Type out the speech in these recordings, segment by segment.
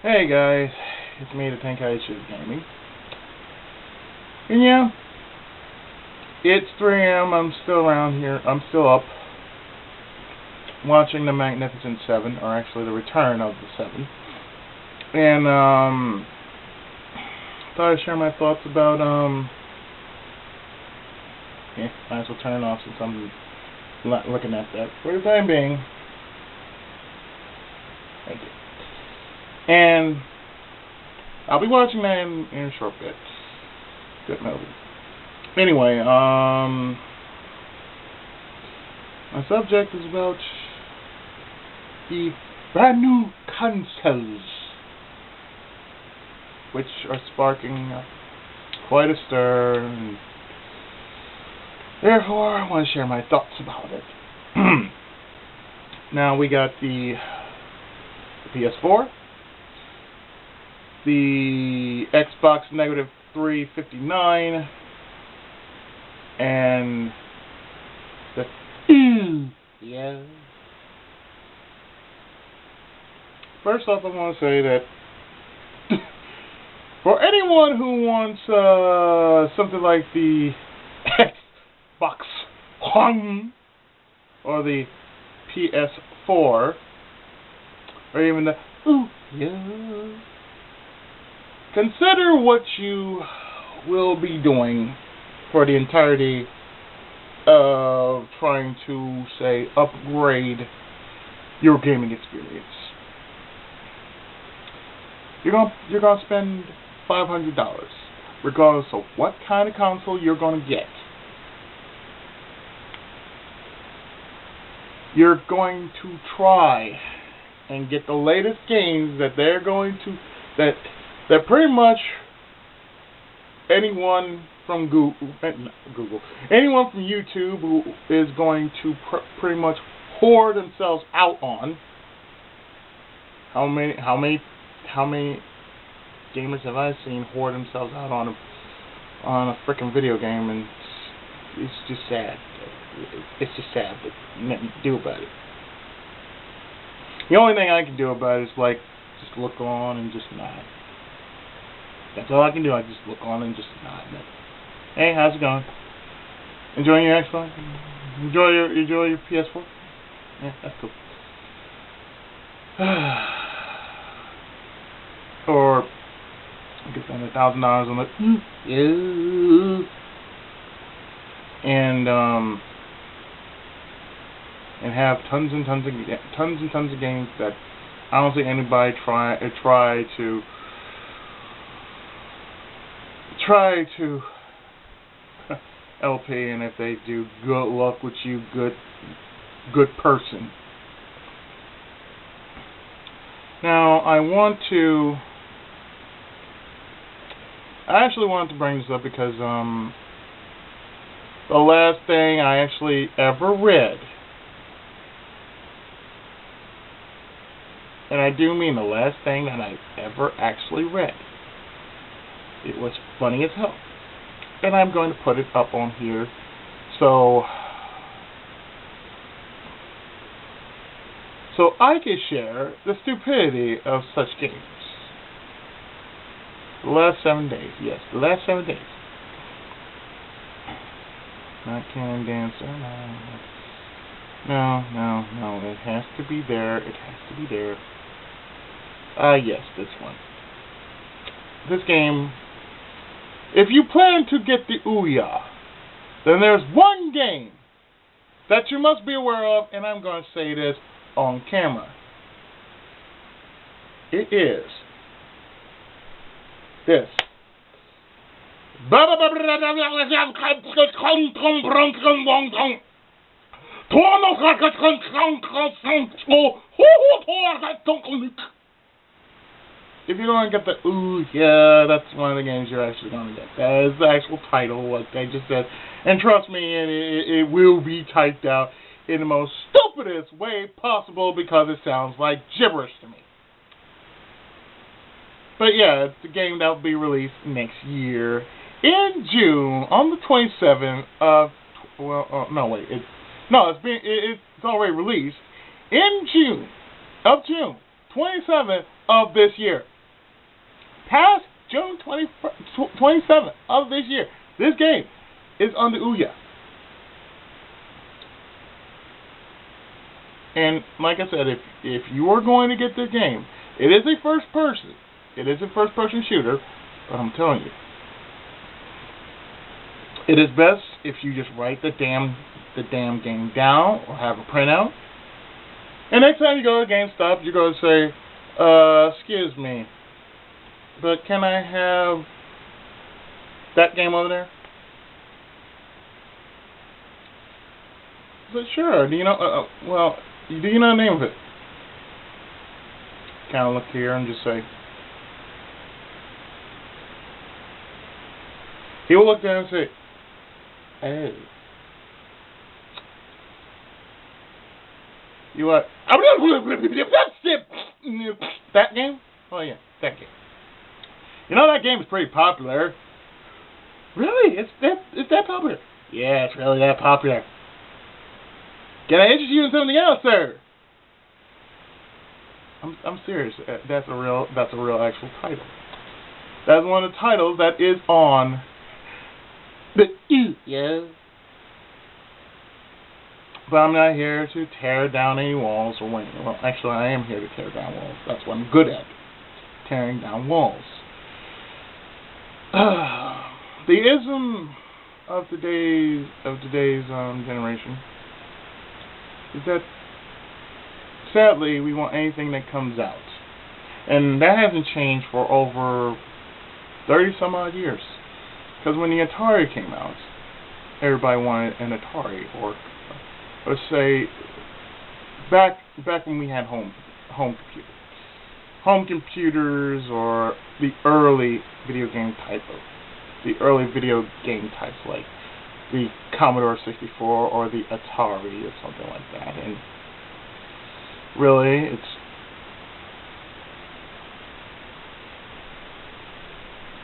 Hey guys, it's me, the Tenkai Shoot Gaming. And yeah, it's 3 a.m. I'm still around here. I'm still up watching the Magnificent Seven, or actually the return of the Seven. And thought I'd share my thoughts about might as well turn it off since I'm not looking at that for the time being. Thank you. And I'll be watching that in a short bit. Good movie. Anyway, my subject is about the brand new consoles, which are sparking quite a stir, and therefore I want to share my thoughts about it. Now we got the PS4, the Xbox Negative 359, and the yeah. First off, I want to say that for anyone who wants something like the Xbox One or the PS4, or even the Ouya, consider what you will be doing for the entirety of trying to, say, upgrade your gaming experience. You're gonna spend $500, regardless of what kind of console you're gonna get. You're going to try and get the latest games that they're going to that pretty much anyone from anyone from YouTube who is going to pretty much whore themselves out on. How many gamers have I seen whore themselves out on a freaking video game? And it's just sad. It's just sad, but nothing to do about it. The only thing I can do about it is just look on and just nod. That's all I can do. I just look on and just nod. Hey, how's it going? Enjoying your Xbox? Enjoy your PS4? Yeah, that's cool. Or I could spend $1,000 on it. And have tons and tons of games that I don't see anybody try to LP, and if they do, good luck with you, good person. Now I actually wanted to bring this up because the last thing I actually ever read, and I do mean the last thing that I ever actually read, it was funny as hell. And I'm going to put it up on here so I can share the stupidity of such games. The last 7 days, yes, the last 7 days. Not Cannon Dancer, no, it has to be there, yes, this one. This game, if you plan to get the Ouya, then there's one game that you must be aware of, and I'm going to say this on camera. It is this. If you're going to get the Ouya, that's one of the games you're actually going to get. That is the actual title, like I just said. And trust me, it will be typed out in the most stupidest way possible because it sounds like gibberish to me. But yeah, it's a game that will be released next year in June, on the 27th of, it's already released in June. 27th of this year. Past June 27th of this year. This game is on the Ouya. And like I said, if you are going to get this game, it is a first person. It is a first person shooter, but I'm telling you, it is best if you just write the damn game down or have a printout. And next time you go to GameStop, you're going to say, excuse me, but can I have that game over there? I said, sure. Do you know, do you know the name of it? Kind of look here and just say, he will look down and say, oh. You what? That game? Oh yeah, that game. You know that game is pretty popular. Really? It's that popular? Yeah, it's really that popular. Can I interest you in something else, sir? I'm serious. That's a real actual title. That's one of the titles that is on the Ouya. But I'm not here to tear down any walls or anything. Well, actually, I am here to tear down walls. That's what I'm good at. Tearing down walls. The ism of today's generation is that sadly we want anything that comes out, and that hasn't changed for over 30 some odd years. Because when the Atari came out, everybody wanted an Atari, or let's say back when we had home computers, or the early video game types like the Commodore 64 or the Atari or something like that. And really,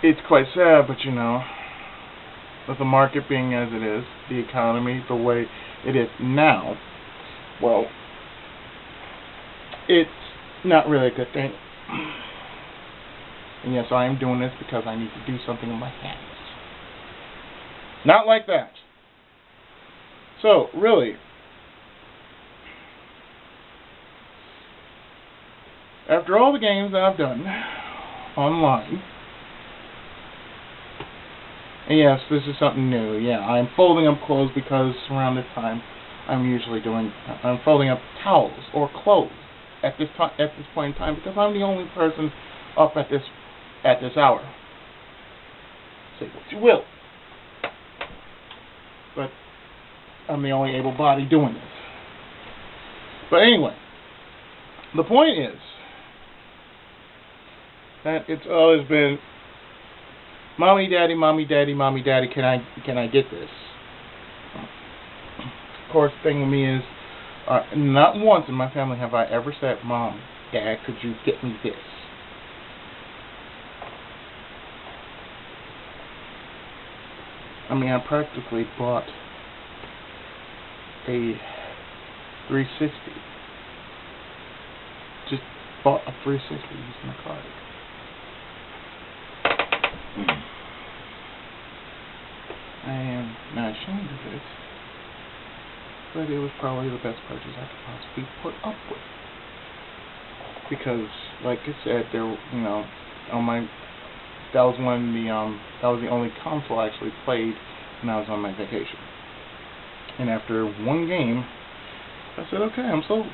it's quite sad, but you know, with the market being as it is, the economy the way it is now, well, it's not really a good thing. And yes, I am doing this because I need to do something in my hands. Not like that. So, really, after all the games that I've done online, and yes, this is something new. Yeah, I'm folding up clothes because around this time I'm folding up towels or clothes at this point in time, because I'm the only person up at this hour. Say what you will, but I'm the only able-bodied doing this. But anyway, the point is that it's always been, mommy, daddy, can I get this? Of course, the thing with me is, not once in my family have I ever said, Mom, Dad, could you get me this? I mean, I practically bought a 360. Just bought a 360 using a card. I am not ashamed of it, but it was probably the best purchase I could possibly put up with. Because, like I said, that was the only console I actually played when I was on my vacation. And after one game, I said, okay, I'm sold.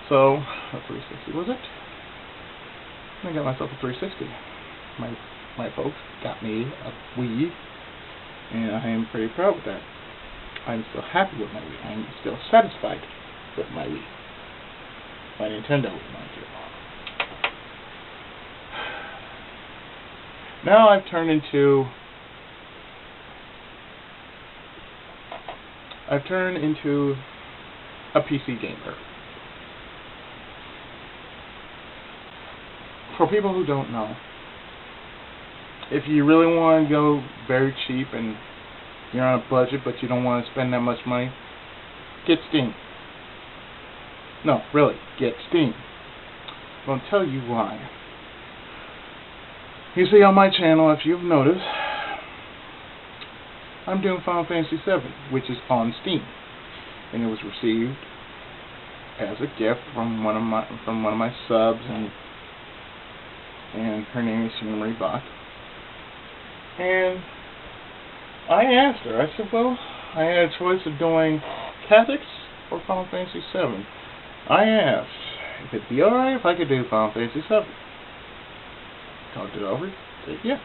So, a 360 was it. I got myself a 360. My folks got me a Wii U, and I am pretty proud with that. I'm still happy with my Wii. I'm still satisfied with my Wii. My Nintendo, mind you. Now I've turned into a PC gamer. For people who don't know, if you really want to go very cheap and you're on a budget but you don't want to spend that much money, get Steam. No, really, get Steam. I'm going to tell you why. You see on my channel, if you've noticed, I'm doing Final Fantasy VII, which is on Steam, and it was received as a gift from one of my subs, and her name is Marie Bach. And I asked her. I said, well, I had a choice of doing Tactics or Final Fantasy VII. I asked if it'd be alright if I could do Final Fantasy VII. Talked it over. Said yeah.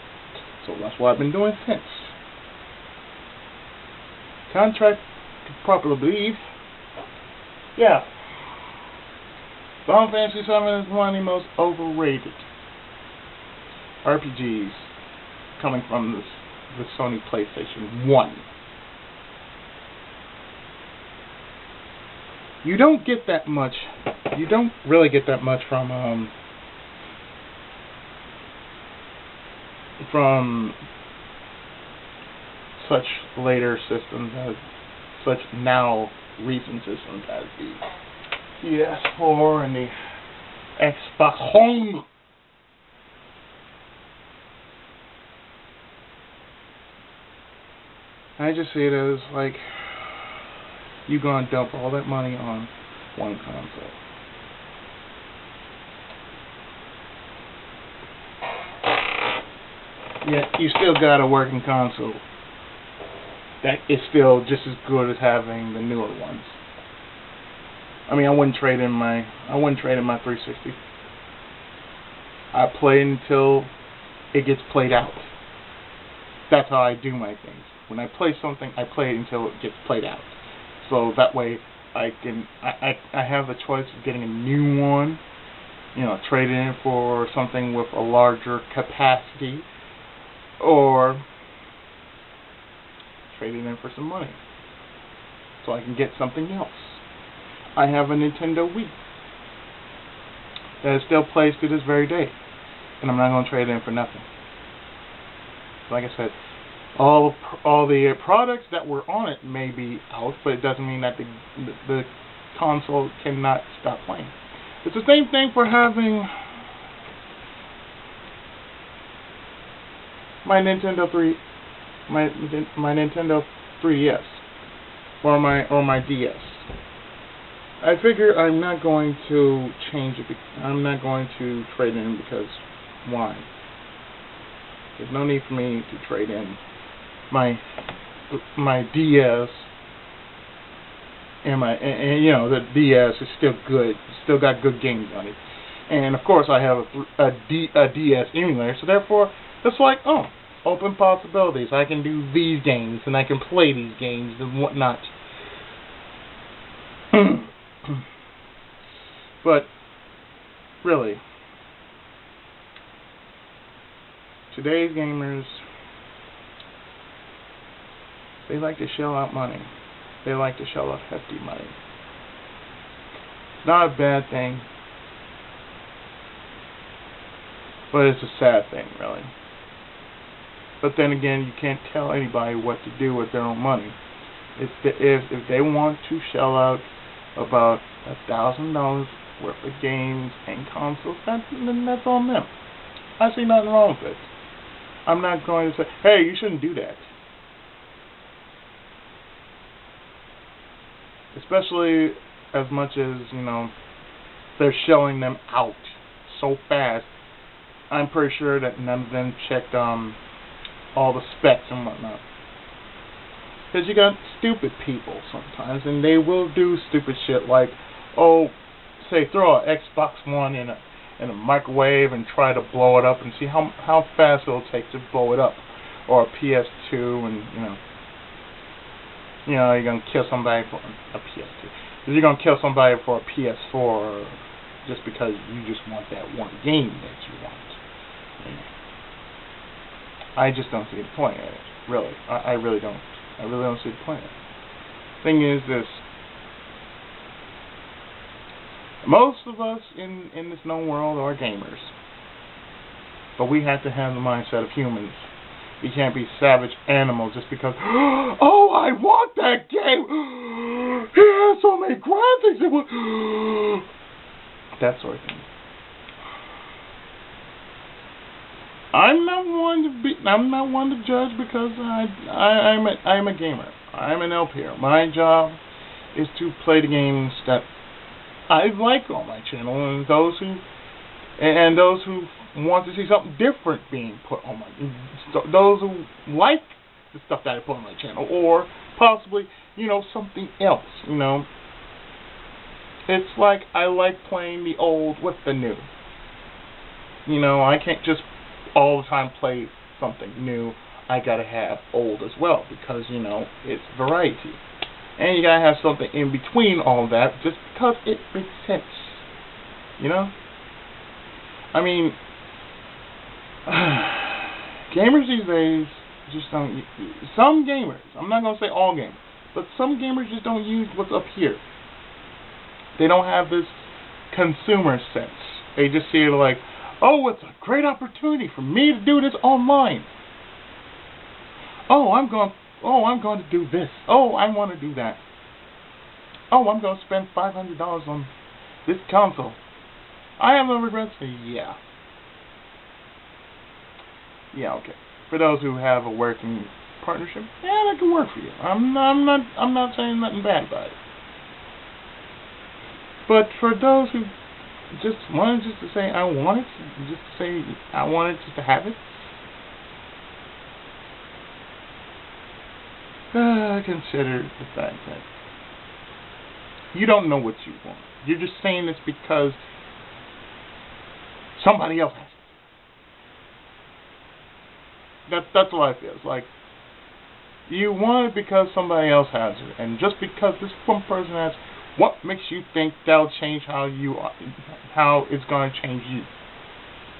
So that's what I've been doing since. Contract to properly believe. Yeah. Final Fantasy VII is one of the most overrated RPGs coming from the Sony PlayStation 1. You don't get that much. You don't really get that much from such later systems as such now recent systems as the PS4 and the Xbox Home. I just see it as like you're gonna dump all that money on one console. Yet you still got a working console that is still just as good as having the newer ones. I mean, I wouldn't trade in my 360. I play until it gets played out. That's how I do my things. When I play something, I play it until it gets played out. So that way I have the choice of getting a new one, trading it for something with a larger capacity, or trading in for some money so I can get something else. I have a Nintendo Wii that is still plays to this very day, and I'm not going to trade it in for nothing. Like I said, all the products that were on it may be out, but it doesn't mean that the console cannot stop playing. It's the same thing for having my Nintendo 3DS or my DS. I figure I'm not going to change it. I'm not going to trade in because why? There's no need for me to trade in my DS and the DS is still good. Still got good games on it. And of course I have a DS emulator, so therefore it's like, oh, open possibilities. I can do these games and I can play these games and whatnot. But really, today's gamers, they like to shell out money. They like to shell out hefty money. Not a bad thing, but it's a sad thing, really. But then again, you can't tell anybody what to do with their own money. If they want to shell out about $1,000 worth of games and consoles, then that's on them. I see nothing wrong with it. I'm not going to say, hey, you shouldn't do that. Especially as much as, they're shelling them out so fast. I'm pretty sure that none of them checked all the specs and whatnot. Because you got stupid people sometimes, and they will do stupid shit like, say throw an Xbox One in a microwave and try to blow it up and see how fast it'll take to blow it up, or a PS2, and you're gonna kill somebody for a PS2. You're gonna kill somebody for a PS4 just because you just want that one game that you want. I just don't see the point in it. Really, I really don't. I really don't see the point in it. Thing is this. Most of us in this known world are gamers. But we have to have the mindset of humans. We can't be savage animals just because, oh, I want that game! Yes, has so many graphics. It was that sort of thing. I'm not one to judge because I'm a gamer. I'm an LPer. My job is to play the games that I like on my channel, and those who want to see something different being put on my, those who like the stuff that I put on my channel, or possibly, something else, It's like I like playing the old with the new. I can't just all the time play something new. I gotta have old as well, because, it's variety. And you gotta have something in between all that, just because it makes sense. I mean, gamers these days just don't. Some gamers, I'm not gonna say all gamers, but some gamers just don't use what's up here. They don't have this consumer sense. They just see it like, oh, it's a great opportunity for me to do this online. Oh, I'm going to do this. Oh, I want to do that. Oh, I'm going to spend $500 on this console. I have no regrets. Yeah. Yeah, okay. For those who have a working partnership, yeah, that can work for you. I'm not saying nothing bad about it. But for those who just wanted to say I want it, just to say I want it, just to have it, consider the fact that you don't know what you want. You're just saying this because somebody else has it. That's what I feel. It's like you want it because somebody else has it, and just because this one person has it, what makes you think that'll change how you are, how it's going to change you?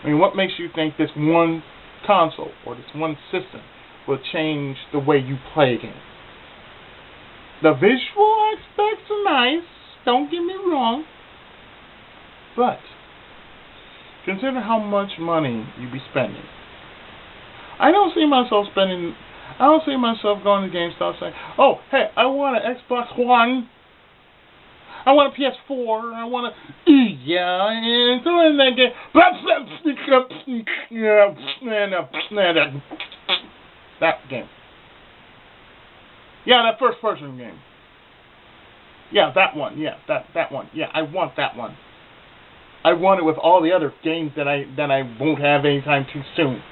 I mean, what makes you think this one console or this one system will change the way you play a game? The visual aspects are nice, don't get me wrong, but consider how much money you be spending. I don't see myself going to GameStop saying, oh, hey, I want an Xbox One, I want a PS4, I want a Ouya, and so in that game, that game. Yeah, that first person game. Yeah, that one. Yeah, that one. Yeah, I want that one. I want it with all the other games that I won't have anytime too soon.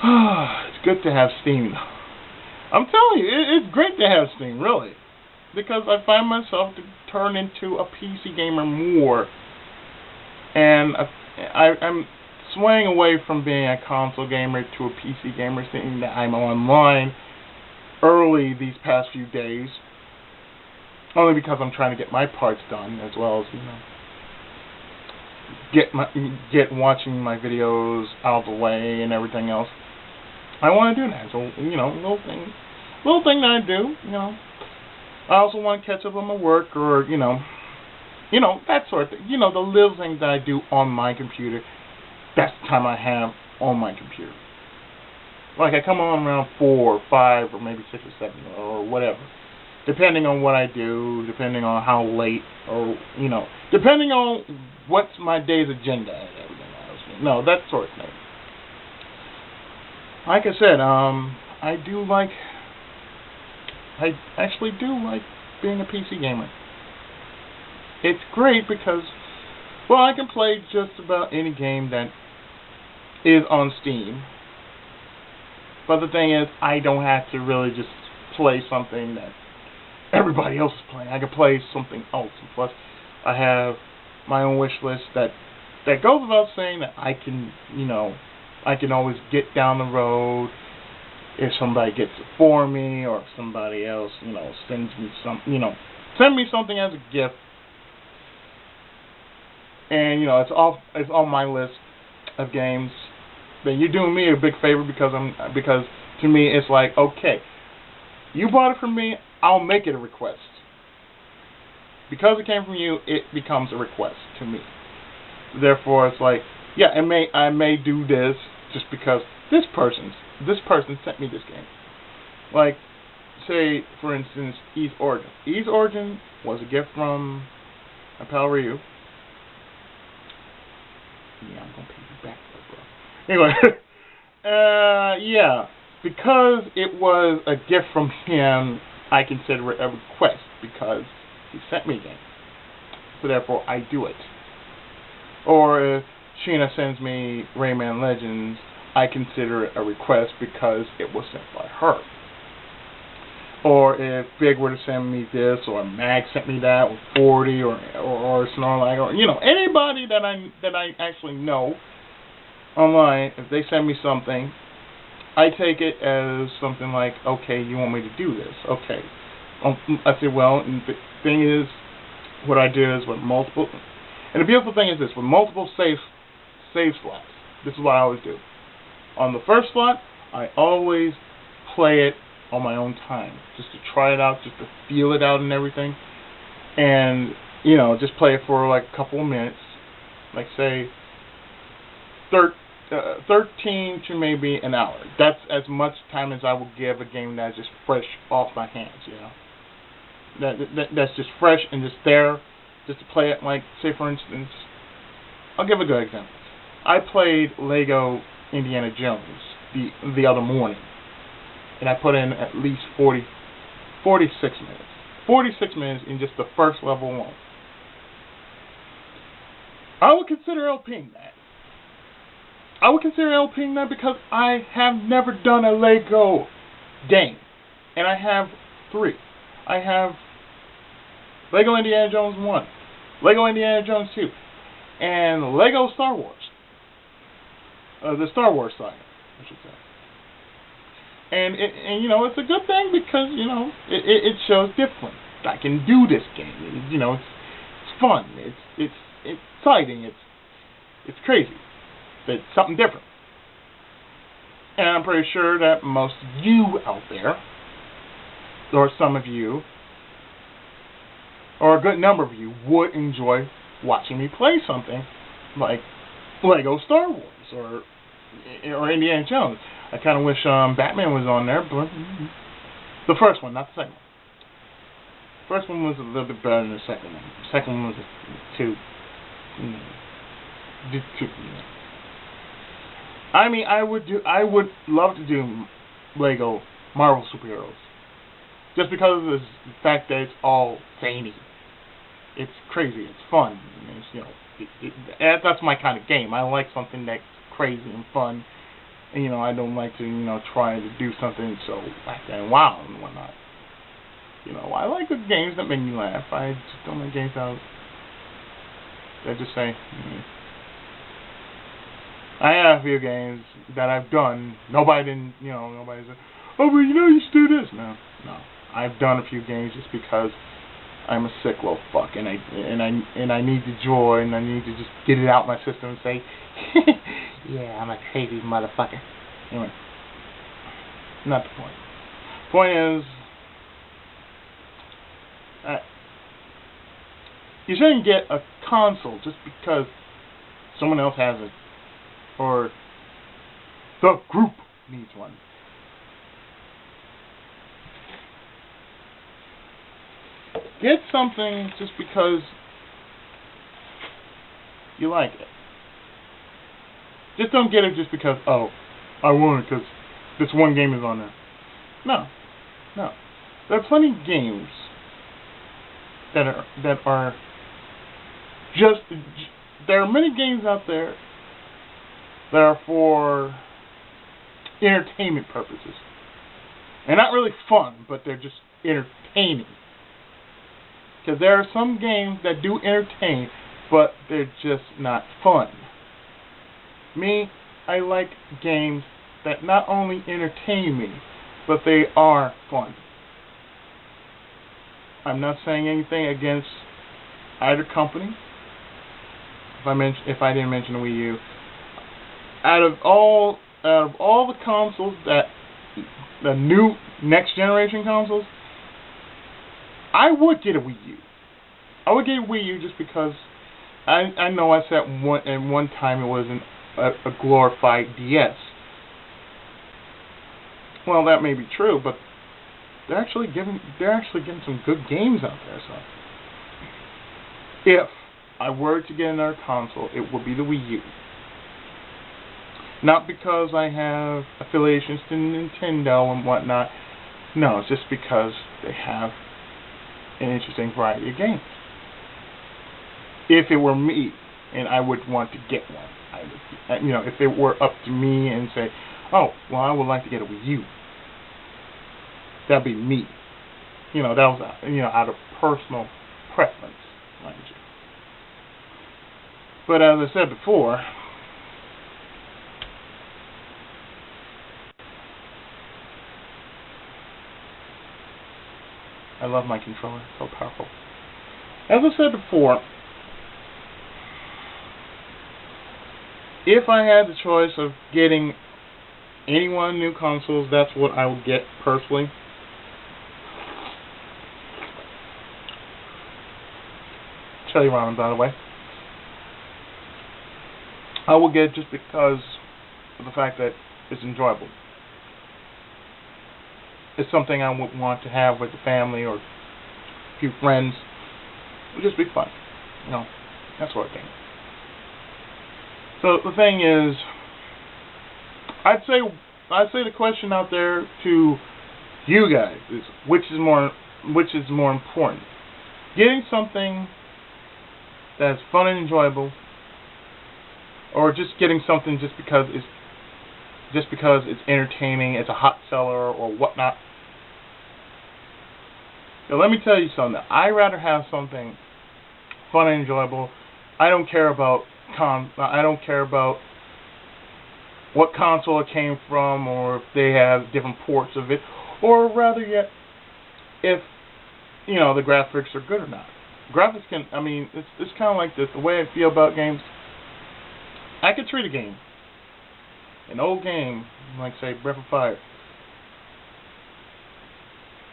It's good to have Steam. I'm telling you, it's great to have Steam, really. Because I find myself to turn into a PC gamer more. And I'm swaying away from being a console gamer to a PC gamer, seeing that I'm online early these past few days. Only because I'm trying to get my parts done, as well as, get watching my videos out of the way and everything else. I want to do that. So, little thing that I do, I also want to catch up on my work, or, that sort of thing. The little things that I do on my computer, that's the time I have on my computer. Like, I come on around 4 or 5 or maybe 6 or 7 or whatever. Depending on what I do, depending on how late, or, depending on what's my day's agenda and everything else. No, that sort of thing. Like I said, I actually do like being a PC gamer. It's great because, well, I can play just about any game that is on Steam. But the thing is, I don't have to really just play something that everybody else is playing. I can play something else. And plus, I have my own wish list that goes without saying that I can, I can always get down the road if somebody gets it for me, or if somebody else, sends me send me something as a gift. And, it's on my list of games. Then you're doing me a big favor, because to me it's like, okay, you bought it from me, I'll make it a request. Because it came from you, it becomes a request to me. Therefore, it's like, yeah, I may do this just because this person sent me this game. Like, say, for instance, Ys Origin. Ys Origin was a gift from my pal Ryu. Yeah, I'm gonna pay you back for it, bro. Anyway, yeah, because it was a gift from him, I consider it a request because he sent me a game. So therefore, I do it. Or if Sheena sends me Rayman Legends, I consider it a request because it was sent by her. Or if Big were to send me this, or Mag sent me that, or 40, or Snorlax, or anybody that I actually know online, if they send me something, I take it as something like, okay, you want me to do this? Okay. I say, well, and the thing is, what I do is with multiple, and the beautiful thing is this, with multiple save slots, this is what I always do. On the first slot, I always play it on my own time, just to try it out, just to feel it out and everything, and just play it for like a couple of minutes, like say 13 to maybe an hour. That's as much time as I will give a game that's just fresh off my hands. That's just fresh and just there, just to play it. Like say for instance, I'll give a good example. I played Lego Indiana Jones the other morning. And I put in at least 46 minutes. 46 minutes in just the first level alone. I would consider LPing that. I would consider LPing that because I have never done a Lego game. And I have 3. I have Lego Indiana Jones 1, Lego Indiana Jones 2, and Lego Star Wars. The Star Wars saga, I should say. And it's a good thing because it shows different. I can do this game. It's fun. It's exciting. It's crazy. It's something different. And I'm pretty sure that most of you out there, or some of you, or a good number of you, would enjoy watching me play something like Lego Star Wars or Indiana Jones. I kind of wish Batman was on there, but the first one, not the second one. First one was a little bit better than the second one. The second one was too. I mean, I would love to do Lego Marvel superheroes, just because of the fact that it's all zany. It's crazy. It's fun. It's, that's my kind of game. I like something that's crazy and fun. And, I don't like to, try to do something so whack and wow and whatnot. I like the games that make me laugh. I just don't like games that just say, I have a few games that I've done. Nobody said, oh, well, you should do this. No. I've done a few games just because I'm a sick little fuck, and I need the joy, and I need to just get it out my system and say, yeah, I'm a crazy motherfucker. Anyway, not the point. Point is, you shouldn't get a console just because someone else has it, or the group needs one. Get something just because you like it. Just don't get it just because, oh, I want it because this one game is on there. No. There are plenty of games that are just. There are many games out there that are for entertainment purposes. They're not really fun, but they're just entertaining. Because there are some games that do entertain, but they're just not fun. Me, I like games that not only entertain me, but they are fun. I'm not saying anything against either company. If I didn't mention the Wii U, out of all the consoles the new next generation consoles, I would get a Wii U. I would get a Wii U just because I know I said one time it was a glorified DS. Well, that may be true, but they're actually getting some good games out there. So if I were to get another console, it would be the Wii U. Not because I have affiliations to Nintendo and whatnot. No, it's just because they have an interesting variety of games. If it were me, and I would want to get one, I would, if it were up to me and say, oh, well, I would like to get a Wii U. That'd be me. That was out of personal preference, mind you. But as I said before, I love my controller. It's so powerful. As I said before, if I had the choice of getting any one of the new consoles, that's what I would get personally. Chili ramen, by the way. I will get it just because of the fact that it's enjoyable. It's something I would want to have with the family or a few friends. It would just be fun. That sort of thing. So the thing is, I'd say the question out there to you guys is which is more important? Getting something that's fun and enjoyable, or just getting something just because it's entertaining, it's a hot seller or whatnot. Now let me tell you something. I'd rather have something fun and enjoyable. I don't care about what console it came from, or if they have different ports of it, or rather yet, if the graphics are good or not. Graphics it's kind of like this. The way I feel about games, I could treat a game, an old game, like say Breath of Fire.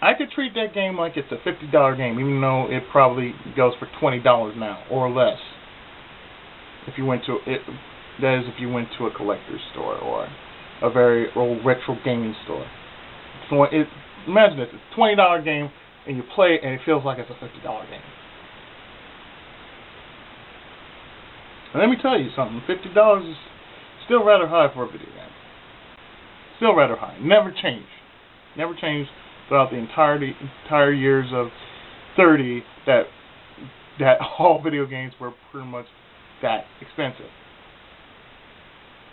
I could treat that game like it's a $50 game, even though it probably goes for $20 now or less. If you went to it, that is, if you went to a collector's store or a very old retro gaming store. So imagine this: it's a $20 game, and you play it, and it feels like it's a $50 game. And let me tell you something: $50 is still rather high for a video game. Still rather high. Never changed. Never changed throughout the entire years of 30 that all video games were pretty much that expensive.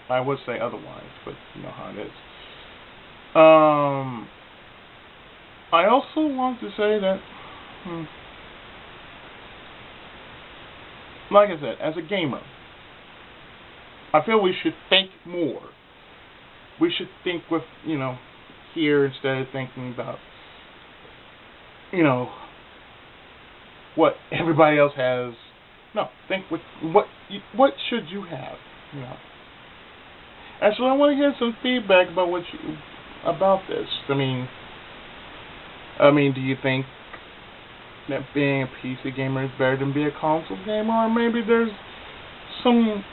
I would say otherwise, but you know how it is. I also want to say that, like I said, as a gamer, I feel we should think more. We should think with, here instead of thinking about, what everybody else has. No, think with what should you have, Actually, I want to hear some feedback about this. I mean, do you think that being a PC gamer is better than being a console gamer, or maybe there's some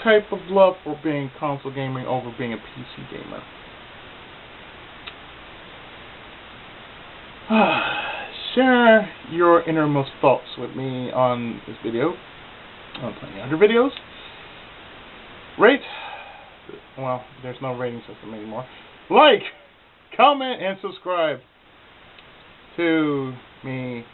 type of love for being console gaming over being a PC gamer? Share your innermost thoughts with me on this video, on plenty of other videos. Rate. Well, there's no rating system anymore. Like, comment, and subscribe to me.